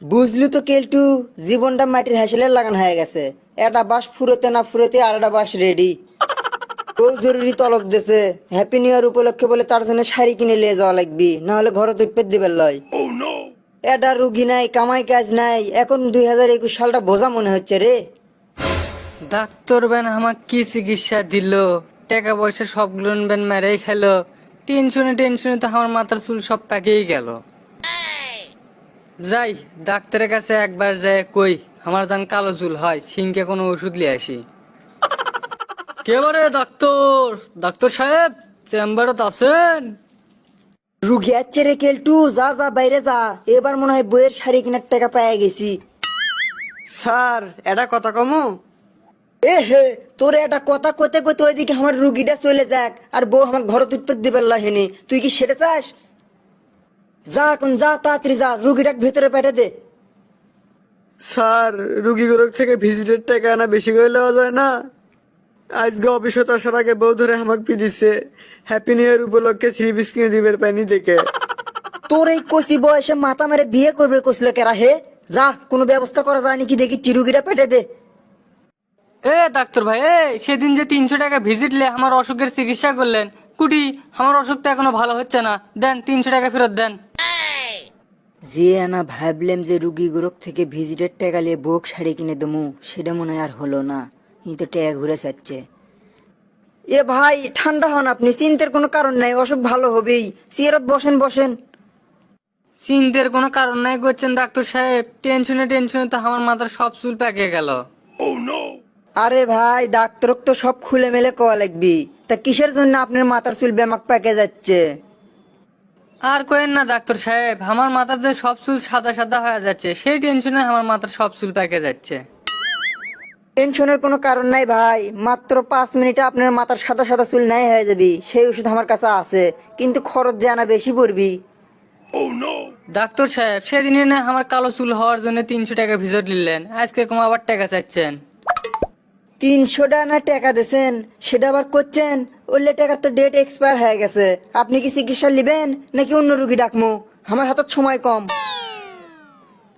বুঝলু তো কেলটু, জীবনটা মাটির হাসিলে লাগানো হয়ে গেছে। একটা বাস ফুরোতে না ফুরোতে আর একটা বাস রেডি। ও জরুরি তলব দেছে, হ্যাপি নিউ ইয়ার উপলক্ষে বলে তার জন্য শাড়ি কিনে নিয়ে যাওয়া লাগবি, না হলে ঘরে তো পেট দিবার লয়। এটা রুগী নাই, কামাই কাজ নাই, এখন 2021 সালটা বোঝা মনে হচ্ছে রে। ডাক্তার বেন আমাক কি চিকিৎসা দিল, টাকা পয়সা সবগুলো বেন মেরেই খেলো। টেনশনে টেনশনে তো আমার মাথার চুল সব পাকেই গেল। যাই ডাক্তারের কাছে একবার যায় কই আমার যান কালো চুল হয়, সিংকে কোনো ওষুধ লিয়ে আসি। কেবারে ডাক্তার, ডাক্তার সাহেব চেম্বারত আছেন? রুগী আছে রে কেলটু, যা যা বাইরে যা, এবার মনে হয় বইয়ের শাড়ি কেনার টাকা পেয়ে গেছি। স্যার এটা কথা কমু। এ হে, তোর একটা কথা কতে কতে ওইদিকে আমার রুগীটা চলে যাক আর বউ আমার ঘর তুটপত দিবার লাহেনি, তুই কি সেটা চাস? যা এখন যা, তাড়াতাড়ি যা, রুগীটাকে ভেতরে পেটে দে। স্যার রুগীগুলোর থেকে ভিজিটের টাকা আনা বেশি করে নেওয়া যায় না? আজকে অফিসত আসার আগে বউ ধরে আমাকে পিটিছে হ্যাপি নিউ ইয়ার উপলক্ষে 3 পিস কিনে দিবের পাইনি দেখে। তোর এই কচি বয়সে মাথা মেরে বিয়ে করবে কছিল কেরা হে? যা, কোনো ব্যবস্থা করা যায় নাকি দেখি, রুগীটা পেটে দে। এ ডাক্তার ভাই, সেদিন যে 300 টাকা ভিজিট লে আমার অসুখের চিকিৎসা করলেন, কুটি আমার অসুখ তো এখনো ভালো হচ্ছে না, দেন 300 টাকা ফেরত দেন। যে আনা ভাবলাম যে রুগী গুরুক থেকে ভিজিটের টাকা নিয়ে বউক শাড়ি কিনে দেবো, সেটা মনে হয় আর হলো না। এই তো টাকা ঘুরে যাচ্ছে। এ ভাই ঠান্ডা হন, আপনি চিন্তার কোনো কারণ নাই, অসুখ ভালো হবেই। চেয়ারত বসেন বসেন। চিন্তার কোনো কারণ নাই করছেন ডাক্তার সাহেব, টেনশনে টেনশনে তো আমার মাথার সব চুল পেকে গেল। আরে ভাই, ডাক্তারক তো সব খুলে মেলে কওয়া লাগবি। তা কিসের জন্য আপনার মাথার চুল ব্যামাক পেকে যাচ্ছে? আর কোয়েন না ডাক্তার সাহেব, আমার মাথার যে সব চুল সাদা সাদা হয়ে যাচ্ছে, সেই টেনশনে আমার মাথার সব চুল পেকে যাচ্ছে। টেনশনের কোনো কারণ নাই ভাই, মাত্র 5 মিনিটে আপনার মাথার সাদা সাদা চুল নাই হয়ে যাবি। সেই ওষুধ আমার কাছে আছে, কিন্তু খরচ যে আনা বেশি পড়বি। ডাক্তার সাহেব সেদিনে না আমার কালো চুল হওয়ার জন্য 300 টাকা ভিজিট নিলেন, আজকে কম আবার টাকা চাচ্ছেন। 300 না টাকা দিয়েছেন, সেটা আবার করছেন? ওইলে টাকার তো ডেট এক্সপায়ার হয়ে গেছে। আপনি কি চিকিৎসা নিবেন নাকি অন্য রুগী ডাকমু? আমার হাতত সময় কম।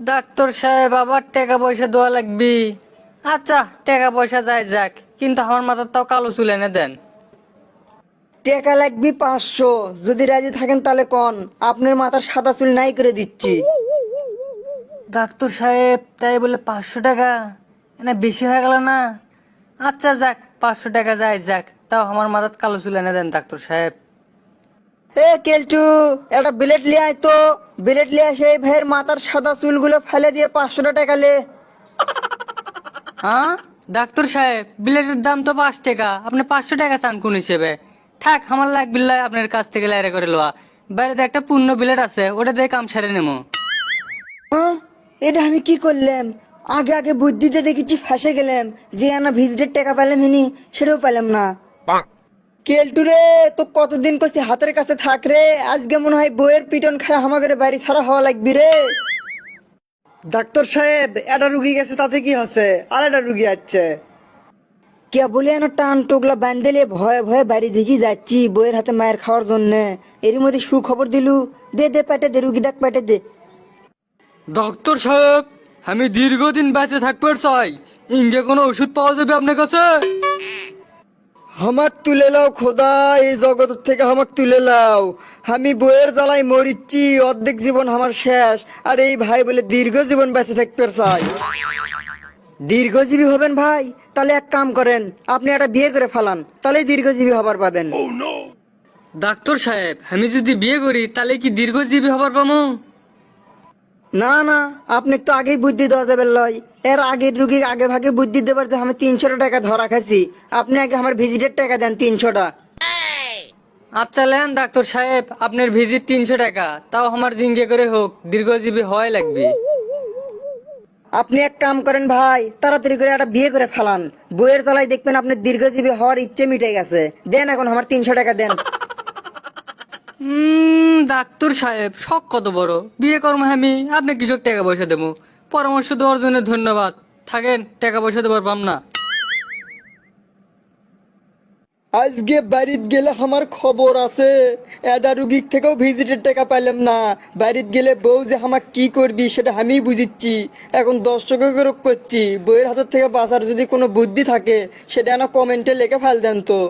ডাক্তার সাহেব আবার টাকা পয়সা দেওয়া লাগবি। আচ্ছা টাকা পয়সা যায় যাক, কিন্তু আমার মাথার তাও কালো চুল এনে দেন। টাকা লাগবে 500, যদি রাজি থাকেন তাহলে কন, আপনার মাথার সাদা চুল নাই করে দিচ্ছি। ডাক্তার সাহেব তাই বলে 500 টাকা না বেশি হয়ে গেল না? আচ্ছা যাক 500 টাকা যায় যাক, তাও আমার মাথার কালো চুল এনে দেন ডাক্তার সাহেব। এ কেলটু, একটা বিলেট লিয়ে আয় তো। বিলেট লিয়ে এসে এই ভাইয়ের মাথার সাদা চুলগুলো ফেলে দিয়ে 500 টাকা লে। হ্যাঁ ডাক্তার সাহেব, বিলেটের দাম তো 5 টাকা, আপনি 500 টাকা চান কোন হিসেবে? থাক আমার লাগবে না আপনার কাছ থেকে লাইরে করে লোয়া। বাইরে একটা পূর্ণ বিলেট আছে, ওটা দিয়ে কাম সারে নেবো। হ্যাঁ, এটা আমি কি করলাম? আগে আগে বুদ্ধিতে দেখেছি ফাঁসে গেলাম। যে আনা ভিজিটের টাকা পেলাম হিনি, সেটাও পেলাম না। কেলটু রে, তো কতদিন করছি হাতের কাছে থাক রে, আজকে মনে হয় বইয়ের পিটন খায় আমাদের বাড়ি ছাড়া হওয়া লাগবি রে। ডাক্তার সাহেব এটা রুগী গেছে তাতে কি হচ্ছে, আর একটা রুগী আসছে। কে বলে এনে টান টোকলা বান্ধেলে ভয়ে ভয়ে বাড়ি দেখি যাচ্ছি বইয়ের হাতে মায়ের খাওয়ার জন্য। এর মধ্যে সুখবর দিলু, দে দে পেটে দে, রুগী ডাক পেটে দে। ডাক্তার সাহেব আমি দীর্ঘদিন বেঁচে থাকতে চাই, ইনকে কোনো ওষুধ পাওয়া যাবে আপনার কাছে? হামাক তুলে লাও খোদা, এই জগৎ থেকে হামাক তুলে লাও। আমি বইয়ের জ্বালায় মরিচ্ছি, অর্ধেক জীবন আমার শেষ, আর এই ভাই বলে দীর্ঘ জীবন বেঁচে থাকতে চাই। দীর্ঘজীবী হবেন ভাই? তাহলে এক কাম করেন, আপনি একটা বিয়ে করে ফেলান, তাহলে দীর্ঘজীবী হবার পাবেন। ডাক্তার সাহেব আমি যদি বিয়ে করি তাহলে কি দীর্ঘজীবী হবার পাবো? না না, আপনি তো আগেই বুদ্ধি দেওয়া যাবে লয়। এর আগের রুগী আগে ভাগে বুদ্ধি দেবার যে আমি 300 টাকা ধরা খাইছি। আপনি আগে আমার ভিজিটের টাকা দেন 300টা। আচ্ছা লেন ডাক্তার সাহেব, আপনার ভিজিট 300 টাকা, তাও আমার জিঙ্গে করে হোক, দীর্ঘজীবী হওয়াই লাগবে। আপনি এক কাম করেন ভাই, তাড়াতাড়ি করে একটা বিয়ে করে ফেলান। বইয়ের জ্বালায় দেখবেন আপনার দীর্ঘজীবী হওয়ার ইচ্ছে মিটে গেছে। দেন এখন আমার 300 টাকা দেন। ডাক্তার সাহেব শখ কত বড়, বিয়ে কর্ম আমি আপনি কৃষক টাকা পয়সা দেবো? পরামর্শ দেওয়ার জন্য ধন্যবাদ, থাকেন টাকা পয়সা দেবার পাম না। আজকে বাড়িত গেলে আমার খবর আছে। এটা রুগীর থেকেও ভিজিটের টাকা পাইলাম না। বাড়িত গেলে বউ যে আমাকে কি করবি সেটা আমিই বুঝিচ্ছি। এখন দর্শকের করছি, বইয়ের হাতের থেকে বাঁচার যদি কোনো বুদ্ধি থাকে সেটা না কমেন্টে লিখে ফেল দেন তো।